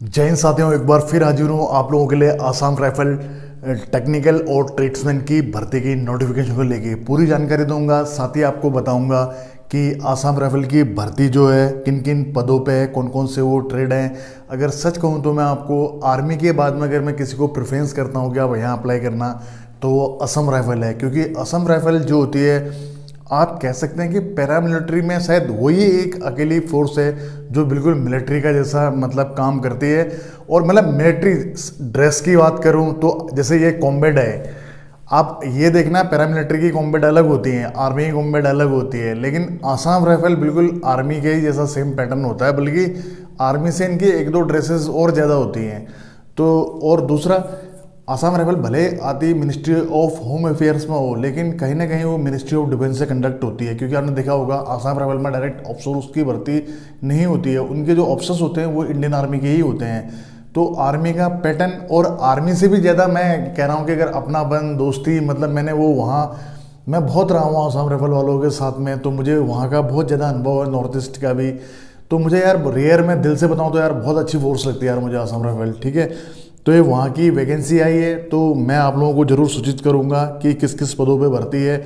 जय हिंद साथियों, एक बार फिर हाजिर हूँ आप लोगों के लिए आसाम राइफल टेक्निकल और ट्रेड्समैन की भर्ती की नोटिफिकेशन को लेके पूरी जानकारी दूंगा। साथ ही आपको बताऊंगा कि आसाम राइफल की भर्ती जो है किन किन पदों पे है, कौन कौन से वो ट्रेड हैं। अगर सच कहूँ तो मैं आपको आर्मी के बाद में अगर मैं किसी को प्रेफरेंस करता हूँ कि आप यहाँ अप्लाई करना, तो वो असम राइफल है। क्योंकि असम राइफल जो होती है, आप कह सकते हैं कि पैरामिलिट्री में शायद वही एक अकेली फोर्स है जो बिल्कुल मिलिट्री का जैसा मतलब काम करती है। और मतलब मिलिट्री ड्रेस की बात करूं तो जैसे ये कॉम्बैट है, आप ये देखना पैरामिलिट्री की कॉम्बैट अलग होती है, आर्मी की कॉम्बैट अलग होती है, लेकिन आसाम राइफल बिल्कुल आर्मी के ही जैसा सेम पैटर्न होता है, बल्कि आर्मी से इनकी एक दो ड्रेसेस और ज़्यादा होती हैं। तो और दूसरा, आसाम राइफल भले आती मिनिस्ट्री ऑफ होम अफेयर्स में हो, लेकिन कहीं ना कहीं वो मिनिस्ट्री ऑफ डिफेंस से कंडक्ट होती है। क्योंकि आपने देखा होगा आसाम राइफल में डायरेक्ट ऑफिसर उसकी भर्ती नहीं होती है, उनके जो ऑफिसर्स होते हैं वो इंडियन आर्मी के ही होते हैं। तो आर्मी का पैटर्न, और आर्मी से भी ज़्यादा मैं कह रहा हूँ कि अगर अपनापन दोस्ती, मतलब मैंने वो वहाँ मैं बहुत रहा हूँ आसाम राइफल वालों के साथ में, तो मुझे वहाँ का बहुत ज़्यादा अनुभव है, नॉर्थ ईस्ट का भी। तो मुझे यार रेयर, मैं दिल से बताऊँ तो यार बहुत अच्छी फोर्स लगती है यार मुझे आसाम राइफल। ठीक है, तो ये वहाँ की वैकेंसी आई है, तो मैं आप लोगों को ज़रूर सूचित करूँगा कि किस किस पदों पे भर्ती है।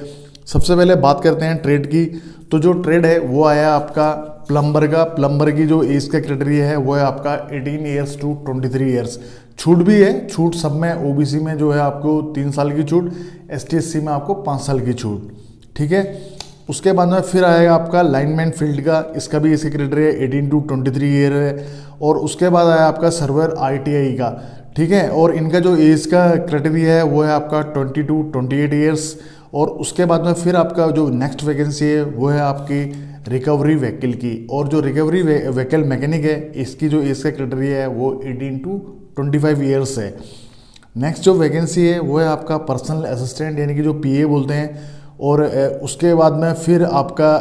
सबसे पहले बात करते हैं ट्रेड की। तो जो ट्रेड है वो आया आपका प्लम्बर का। प्लम्बर की जो एज का क्राइटेरिया है वो है आपका 18 ईयर्स टू 23 ईयर्स। छूट भी है, छूट सब में, ओबीसी में जो है आपको 3 साल की छूट, एसटी एससी में आपको 5 साल की छूट। ठीक है, उसके बाद में फिर आएगा आपका लाइनमैन फील्ड का, इसका भी इसके क्राइटेरिया 18 टू 23 ईयर है। और उसके बाद आया आपका सर्वर आईटीआई का। ठीक है, और इनका जो एज का क्राइटेरिया है वो है आपका 20 टू 28 ईयर्स। और उसके बाद में फिर आपका जो नेक्स्ट वैकेंसी है वो है आपकी रिकवरी व्हीकल की। और जो रिकवरी व्हीकल मैकेनिक है, इसकी जो एज का क्राइटेरिया है वो 18 टू 25 ईयर्स है। नेक्स्ट जो वैकेंसी है वो है आपका पर्सनल असिस्टेंट, यानी कि जो पीए बोलते हैं। और उसके बाद में फिर आपका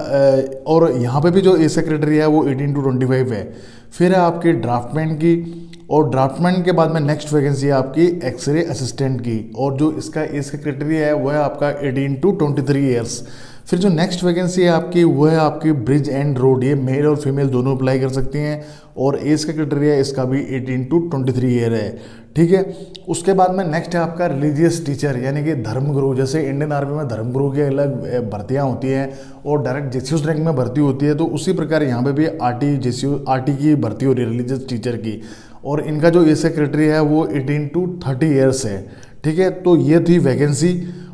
और यहाँ पे भी जो एज का क्राइटेरिया है वो 18 टू 25 है। फिर है आपकी ड्राफ्टमैन की, और ड्राफ्टमैन के बाद में नेक्स्ट वैकेंसी है आपकी एक्सरे असिस्टेंट की। और जो इसका एज का क्राइटेरिया है वो है आपका 18 टू 23 ईयर्स। फिर जो नेक्स्ट वैकेंसी है आपकी वो है आपकी ब्रिज एंड रोड। ये मेल और फीमेल दोनों अप्लाई कर सकती हैं, और एज का क्राइटेरिया इसका भी 18 टू 23 ईयर है। ठीक है, उसके बाद में नेक्स्ट है आपका रिलीजियस टीचर, यानी कि धर्मगुरु। जैसे इंडियन आर्मी में धर्मगुरु की अलग भर्तियाँ होती हैं और डायरेक्ट जेसीयू रैंक में भर्ती होती है, तो उसी प्रकार यहाँ पे भी आरटी की भर्ती हो रही है रिलीजियस टीचर की। और इनका जो एज का क्राइटेरिया है वो 18 टू 30 ईयर्स है। ठीक है, तो ये थी वैकेंसी।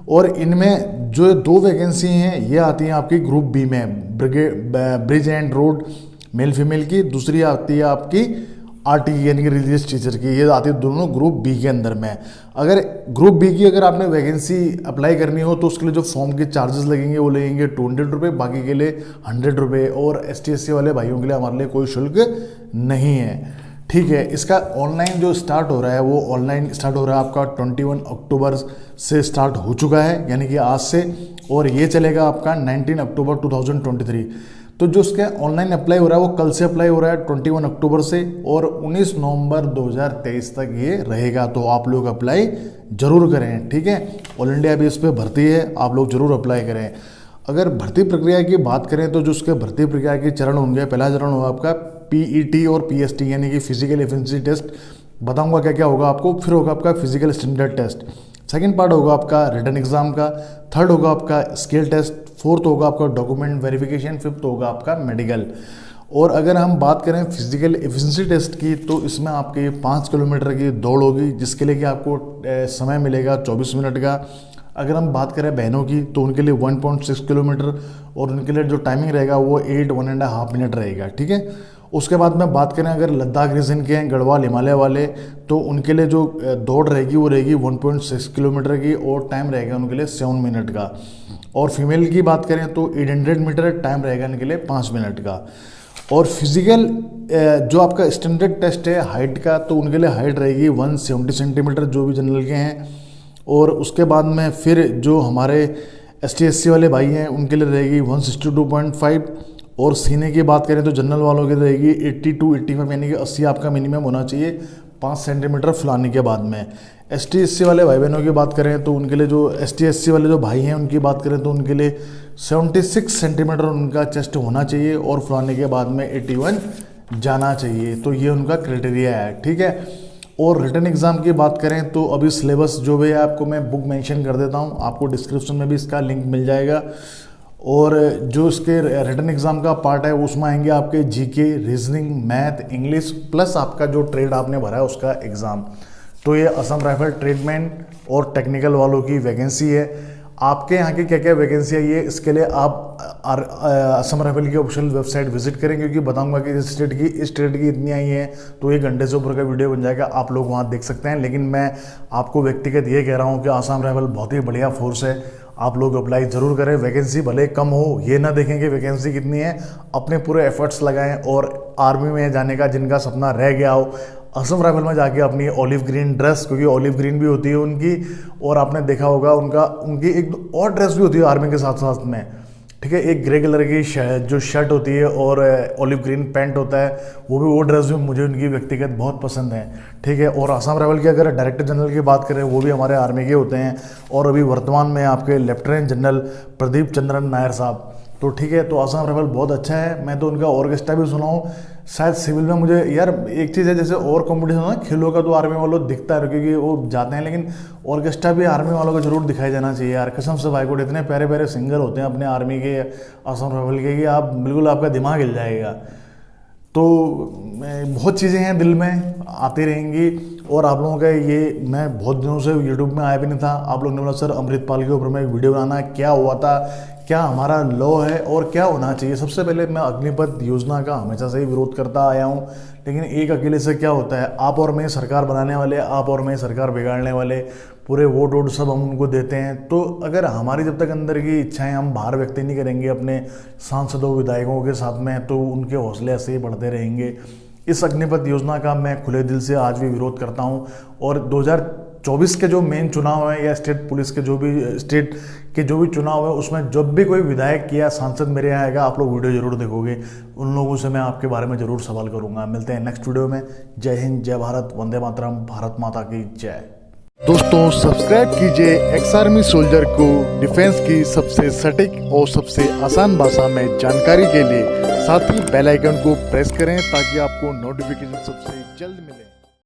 और इनमें जो 2 वैकेंसी हैं ये आती हैं आपकी ग्रुप बी में, bridge and road male female की। दूसरी आती है आपकी आरटी यानी कि रिलीजियस टीचर की, ये आती है दोनों ग्रुप बी के अंदर में। अगर ग्रुप बी की अगर आपने वैकेंसी अप्लाई करनी हो तो उसके लिए जो फॉर्म के चार्जेस लगेंगे वो लगेंगे 200 रुपये, बाकी के लिए 100 रुपये। और एसटी एससी वाले भाइयों के लिए हमारे लिए कोई शुल्क नहीं है। ठीक है, इसका ऑनलाइन जो स्टार्ट हो रहा है वो ऑनलाइन स्टार्ट हो रहा है आपका 21 अक्टूबर से स्टार्ट हो चुका है, यानी कि आज से। और ये चलेगा आपका 19 अक्टूबर 2023। तो जो इसका ऑनलाइन अप्लाई हो रहा है वो कल से अप्लाई हो रहा है 21 अक्टूबर से, और 19 नवंबर 2023 तक ये रहेगा। तो आप लोग अप्लाई जरूर करें। ठीक है, ऑल इंडिया बेस पे भर्ती है, आप लोग जरूर अप्लाई करें। अगर भर्ती प्रक्रिया की बात करें तो जो उसके भर्ती प्रक्रिया के चरण होंगे, पहला चरण होगा आपका पीईटी और पीएसटी, यानी कि फिजिकल एफिशिएंसी टेस्ट। बताऊंगा क्या क्या होगा आपको। फिर होगा आपका physical standard test. Second part होगा आपका रिटन एग्जाम का। थर्ड होगा आपका स्किल टेस्ट। फोर्थ होगा आपका डॉक्यूमेंट वेरिफिकेशन। फिफ्थ होगा आपका मेडिकल। और अगर हम बात करें फिजिकल एफिशिएंसी टेस्ट की, तो इसमें आपकी 5 किलोमीटर की दौड़ होगी, जिसके लिए कि आपको समय मिलेगा 24 मिनट का। अगर हम बात करें बहनों की तो उनके लिए 1.6 किलोमीटर, और उनके लिए जो टाइमिंग रहेगा वो 1.5 मिनट रहेगा। ठीक है, उसके बाद में बात करें अगर लद्दाख रीजन के हैं, गढ़वाल हिमालय वाले, तो उनके लिए जो दौड़ रहेगी वो रहेगी 1.6 किलोमीटर की, और टाइम रहेगा उनके लिए 7 मिनट का। और फीमेल की बात करें तो 800 मीटर, टाइम रहेगा इनके लिए 5 मिनट का। और फिजिकल जो आपका स्टैंडर्ड टेस्ट है हाइट का, तो उनके लिए हाइट रहेगी 170 सेंटीमीटर, जो भी जनरल के हैं। और उसके बाद में फिर जो हमारे एसटी एससी वाले भाई हैं उनके लिए रहेगी 162.5। और सीने की बात करें तो जनरल वालों की रहेगी 80 टू 85, यानी कि 80 आपका मिनिमम होना चाहिए 5 सेंटीमीटर फुलाने के बाद में। एसटी एससी वाले भाई बहनों की बात करें तो उनके लिए, जो एसटी एससी वाले जो भाई हैं उनकी बात करें तो उनके लिए 76 सेंटीमीटर उनका चेस्ट होना चाहिए, और फुलाने के बाद में 81 जाना चाहिए। तो ये उनका क्राइटेरिया है, ठीक है। और रिटन एग्ज़ाम की बात करें तो अभी सिलेबस जो भी है आपको मैं बुक मेंशन कर देता हूँ, आपको डिस्क्रिप्शन में भी इसका लिंक मिल जाएगा। और जो इसके रिटन एग्ज़ाम का पार्ट है उसमें आएंगे आपके GK, reasoning, math, English plus आपका जो ट्रेड आपने भरा है उसका एग्ज़ाम। तो ये असम राइफल ट्रेडमैन और टेक्निकल वालों की वैकेंसी है। आपके यहाँ की क्या क्या वैकेंसी है ये, इसके लिए आप असम राइफल की ऑफिशियल वेबसाइट विजिट करें, क्योंकि बताऊंगा कि इस स्टेट की इतनी आई है तो 1 घंटे से ऊपर का वीडियो बन जाएगा, आप लोग वहाँ देख सकते हैं। लेकिन मैं आपको व्यक्तिगत ये कह रहा हूँ कि असम राइफल बहुत ही बढ़िया फोर्स है, आप लोग अप्लाई ज़रूर करें। वैकेंसी भले कम हो, ये ना देखें कि वैकेंसी कितनी है, अपने पूरे एफर्ट्स लगाएं और आर्मी में जाने का जिनका सपना रह गया हो, असम राइफल में जाके अपनी ऑलिव ग्रीन ड्रेस, क्योंकि ऑलिव ग्रीन भी होती है उनकी, और आपने देखा होगा उनकी एक और ड्रेस भी होती है आर्मी के साथ साथ में, ठीक है। एक ग्रे कलर की जो शर्ट होती है और ऑलिव ग्रीन पैंट होता है, वो ड्रेस भी मुझे उनकी व्यक्तिगत बहुत पसंद है, ठीक है। और असम राइफल की अगर डायरेक्टर जनरल की बात करें, वो भी हमारे आर्मी के होते हैं, और अभी वर्तमान में आपके लेफ्टिनेंट जनरल प्रदीप चंद्रन नायर साहब। तो ठीक है, तो असम राइफल बहुत अच्छा है। मैं तो उनका ऑर्केस्ट्रा भी सुना हूँ, शायद सिविल में मुझे यार एक चीज़ है, जैसे और कंपटीशन हो ना खेलों का तो आर्मी वालों दिखता है क्योंकि वो जाते हैं, लेकिन ऑर्केस्ट्रा भी आर्मी वालों को जरूर दिखाया जाना चाहिए यार। कसम से भाई को, इतने प्यारे प्यारे सिंगर होते हैं अपने आर्मी के, असम राइफल के, कि आप बिल्कुल आपका दिमाग हिल जाएगा। तो बहुत चीज़ें हैं दिल में, आती रहेंगी। और आप लोगों का ये, मैं बहुत दिनों से यूट्यूब में आया भी नहीं था, आप लोगों ने बोला सर अमृतपाल के ऊपर में एक वीडियो बनाना, क्या हुआ था, क्या हमारा लॉ है और क्या होना चाहिए। सबसे पहले मैं अग्निपथ योजना का हमेशा से ही विरोध करता आया हूँ, लेकिन एक अकेले से क्या होता है, आप और मैं सरकार बनाने वाले, आप और मैं सरकार बिगाड़ने वाले, पूरे वोट सब हम उनको देते हैं। तो अगर हमारी जब तक अंदर की इच्छाएं हम बाहर व्यक्त नहीं करेंगे अपने सांसदों विधायकों के साथ में, तो उनके हौसले ऐसे ही बढ़ते रहेंगे। इस अग्निपथ योजना का मैं खुले दिल से आज भी विरोध करता हूं। और 2024 के जो मेन चुनाव है, या स्टेट पुलिस के जो भी स्टेट के जो भी चुनाव है, उसमें जब भी कोई विधायक या सांसद मेरे यहाँ आएगा, आप लोग वीडियो जरूर देखोगे, उन लोगों से मैं आपके बारे में जरूर सवाल करूंगा। मिलते हैं नेक्स्ट वीडियो में। जय हिंद, जय भारत, वंदे मातरम, भारत माता की जय। दोस्तों सब्सक्राइब कीजिए एक्स आर्मी सोल्जर को डिफेंस की सबसे सटीक और सबसे आसान भाषा में जानकारी के लिए। साथ ही बेल आइकन को प्रेस करें ताकि आपको नोटिफिकेशन सबसे जल्द मिले।